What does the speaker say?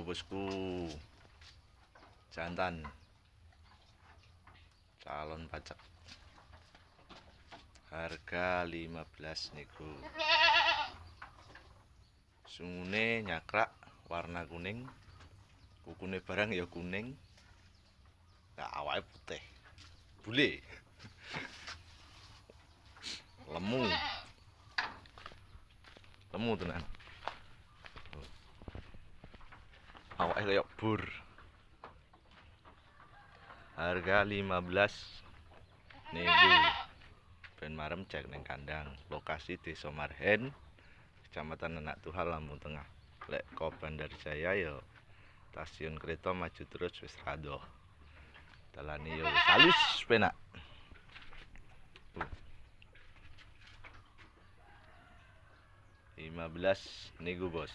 bosku, jantan calon pajak harga 15 niku. Sungune nyakrak warna kuning, kukune barang ya kuning, nah awake putih, bule lemu tenan, awake kayak bur. Harga 15 niku. Ben marem cek neng kandang. Lokasi Desa Marhen, Kecamatan Anak Tuhal, Lampung Tengah. Lek ko Bandar Jaya ya stasiun kereta maju terus wis rado. Dalane yo wis halus penak. 15 niku bos.